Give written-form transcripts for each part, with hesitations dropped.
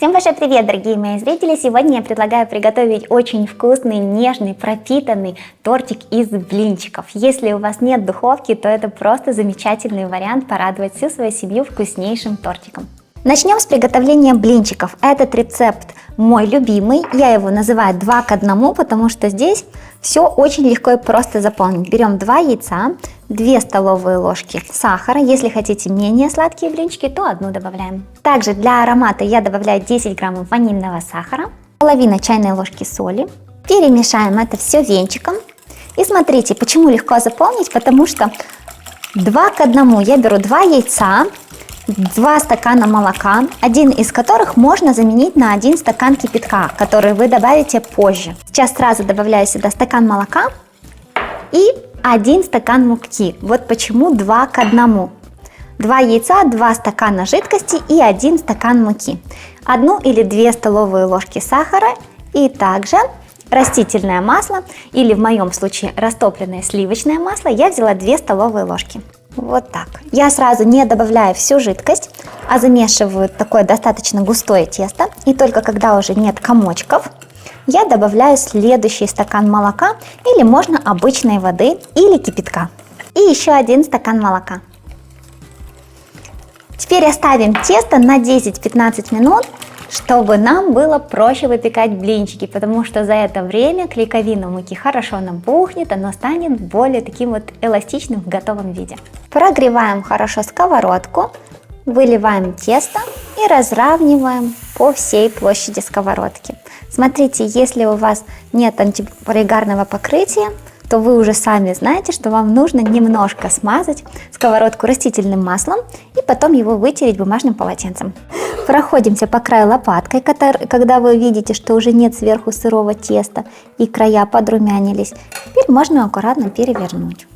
Всем большой привет, дорогие мои зрители! Сегодня я предлагаю приготовить очень вкусный, нежный, пропитанный тортик из блинчиков. Если у вас нет духовки, то это просто замечательный вариант порадовать всю свою семью вкуснейшим тортиком. Начнем с приготовления блинчиков. Этот рецепт мой любимый, я его называю 2 к 1, потому что здесь все очень легко и просто заполнить. Берем 2 яйца, 2 столовые ложки сахара. Если хотите менее сладкие блинчики, то 1 добавляем. Также для аромата я добавляю 10 граммов ванильного сахара, половина чайной ложки соли. Перемешаем это все венчиком. И смотрите, почему легко заполнить, потому что 2 к 1 я беру 2 яйца, 2 стакана молока, один из которых можно заменить на 1 стакан кипятка, который вы добавите позже. Сейчас сразу добавляю сюда стакан молока и 1 стакан муки. Вот почему 2 к 1. 2 яйца, 2 стакана жидкости и 1 стакан муки. 1 или 2 столовые ложки сахара и также растительное масло, или в моем случае растопленное сливочное масло, я взяла 2 столовые ложки. Вот так. Я сразу не добавляю всю жидкость, а замешиваю такое достаточно густое тесто. И только когда уже нет комочков, я добавляю следующий стакан молока, или можно обычной воды или кипятка. И еще 1 стакан молока. Теперь оставим тесто на 10-15 минут, чтобы нам было проще выпекать блинчики, потому что за это время клейковина муки хорошо набухнет, оно станет более таким вот эластичным в готовом виде. Прогреваем хорошо сковородку, выливаем тесто и разравниваем по всей площади сковородки. Смотрите, если у вас нет антипригарного покрытия, то вы уже сами знаете, что вам нужно немножко смазать сковородку растительным маслом и потом его вытереть бумажным полотенцем. Проходимся по краю лопаткой, когда вы видите, что уже нет сверху сырого теста и края подрумянились. Теперь можно аккуратно перевернуть.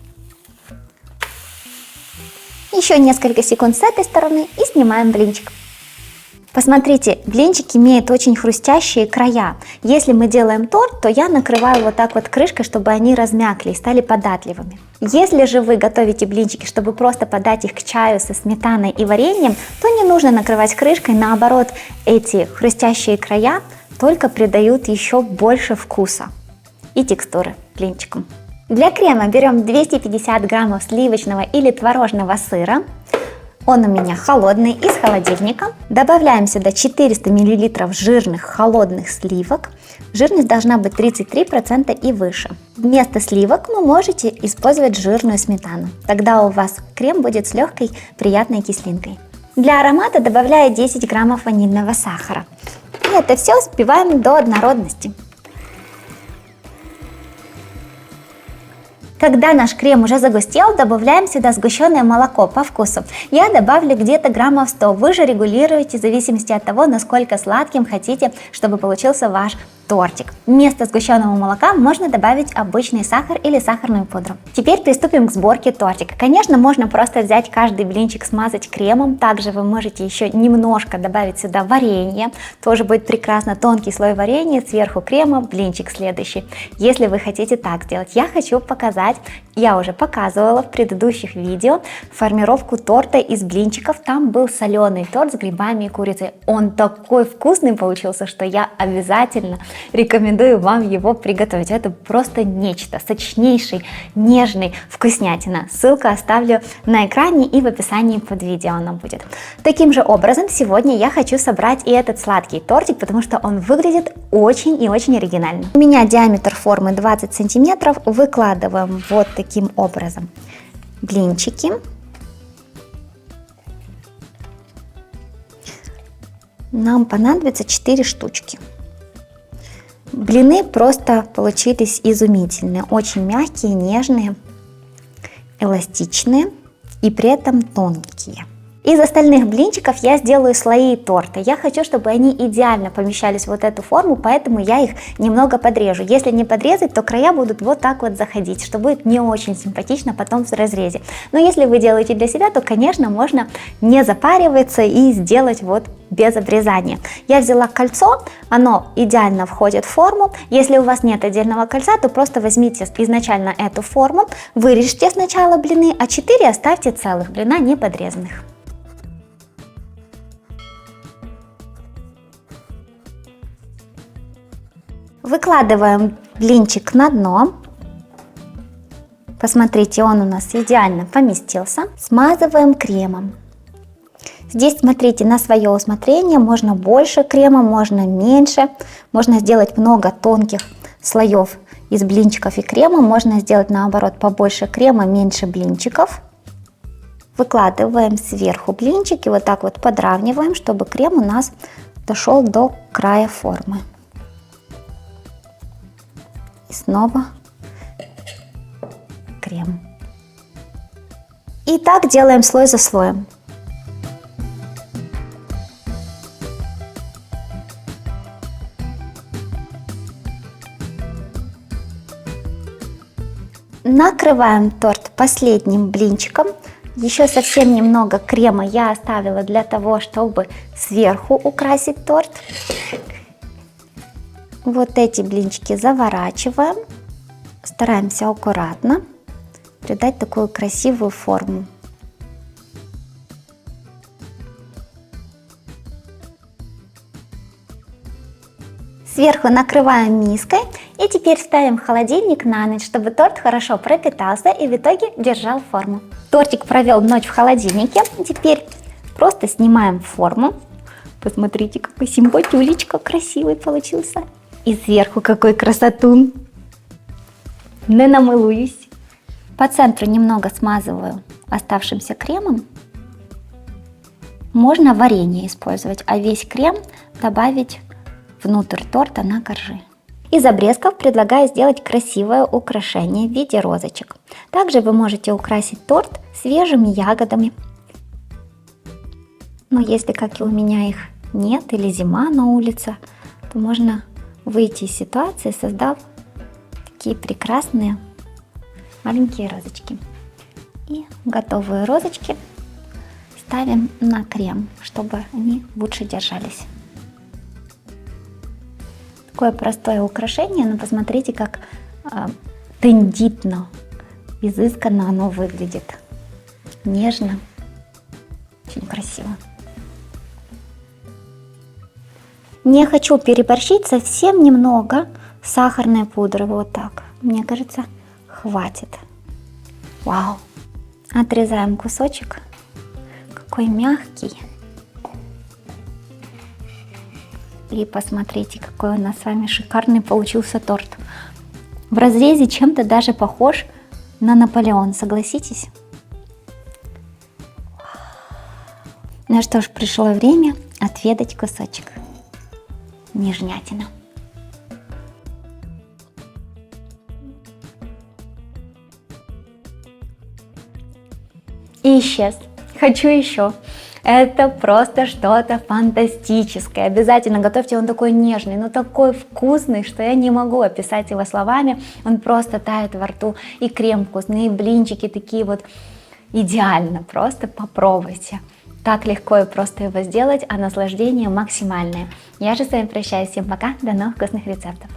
Еще несколько секунд с этой стороны и снимаем блинчик. Посмотрите, блинчик имеет очень хрустящие края. Если мы делаем торт, то я накрываю вот так вот крышкой, чтобы они размякли и стали податливыми. Если же вы готовите блинчики, чтобы просто подать их к чаю со сметаной и вареньем, то не нужно накрывать крышкой, наоборот, эти хрустящие края только придают еще больше вкуса и текстуры блинчикам. Для крема берем 250 граммов сливочного или творожного сыра. Он у меня холодный, из холодильника. Добавляем сюда 400 мл жирных холодных сливок. Жирность должна быть 33% и выше. Вместо сливок вы можете использовать жирную сметану. Тогда у вас крем будет с легкой приятной кислинкой. Для аромата добавляю 10 граммов ванильного сахара. И это все взбиваем до однородности. Когда наш крем уже загустел, добавляем сюда сгущенное молоко по вкусу. Я добавлю где-то граммов 100. Вы же регулируете в зависимости от того, насколько сладким хотите, чтобы получился ваш тортик. Вместо сгущенного молока можно добавить обычный сахар или сахарную пудру. Теперь приступим к сборке тортика. Конечно, можно просто взять каждый блинчик, смазать кремом. Также вы можете еще немножко добавить сюда варенье. Тоже будет прекрасно. Тонкий слой варенья, сверху крема, блинчик следующий. Если вы хотите так сделать, я хочу показать, я уже показывала в предыдущих видео формировку торта из блинчиков. Там был соленый торт с грибами и курицей. Он такой вкусный получился, что я обязательно рекомендую вам его приготовить. Это просто нечто. Сочнейший, нежный, вкуснятина. Ссылку оставлю на экране и в описании под видео она будет. Таким же образом, сегодня я хочу собрать и этот сладкий тортик, потому что он выглядит очень и очень оригинально. У меня диаметр формы 20 сантиметров. Выкладываем вот таким образом блинчики. Нам понадобится 4 штучки. Блины просто получились изумительные, очень мягкие, нежные, эластичные и при этом тонкие. Из остальных блинчиков я сделаю слои торта. Я хочу, чтобы они идеально помещались в вот эту форму, поэтому я их немного подрежу. Если не подрезать, то края будут вот так вот заходить, что будет не очень симпатично потом в разрезе. Но если вы делаете для себя, то, конечно, можно не запариваться и сделать вот без обрезания. Я взяла кольцо, оно идеально входит в форму. Если у вас нет отдельного кольца, то просто возьмите изначально эту форму, вырежьте сначала блины, а 4 оставьте целых, блина не подрезанных. Выкладываем блинчик на дно. Посмотрите, он у нас идеально поместился. Смазываем кремом. Здесь, смотрите, на свое усмотрение, можно больше крема, можно меньше. Можно сделать много тонких слоев из блинчиков и крема. Можно сделать наоборот, побольше крема, меньше блинчиков. Выкладываем сверху блинчики, вот так вот подравниваем, чтобы крем у нас дошел до края формы. И снова крем. И так делаем слой за слоем. Накрываем торт последним блинчиком. Еще совсем немного крема я оставила для того, чтобы сверху украсить торт. Вот эти блинчики заворачиваем. Стараемся аккуратно придать такую красивую форму. Сверху накрываем миской и теперь ставим в холодильник на ночь, чтобы торт хорошо пропитался и в итоге держал форму. Тортик провел ночь в холодильнике, теперь просто снимаем форму. Посмотрите, какой симпатюлечка красивый получился. И сверху какой красотун. Не намылуюсь. По центру немного смазываю оставшимся кремом. Можно варенье использовать, а весь крем добавить внутрь торта на коржи. Из обрезков предлагаю сделать красивое украшение в виде розочек. Также вы можете украсить торт свежими ягодами. Но если, как и у меня, их нет или зима на улице, то можно выйти из ситуации, создав такие прекрасные маленькие розочки. И готовые розочки ставим на крем, чтобы они лучше держались. Такое простое украшение, но посмотрите, как тендитно, изысканно оно выглядит. Нежно, очень красиво. Не хочу переборщить, совсем немного сахарной пудры, вот так. Мне кажется, хватит. Вау! Отрезаем кусочек, какой мягкий. И посмотрите, какой у нас с вами шикарный получился торт. В разрезе чем-то даже похож на Наполеон, согласитесь? Ну что ж, пришло время отведать кусочек. Нежнятина. И исчез. Хочу еще. Это просто что-то фантастическое. Обязательно готовьте, он такой нежный, но такой вкусный, что я не могу описать его словами. Он просто тает во рту. И крем вкусный, и блинчики такие вот идеально. Просто попробуйте. Так легко и просто его сделать, а наслаждение максимальное. Я же с вами прощаюсь. Всем пока, до новых вкусных рецептов.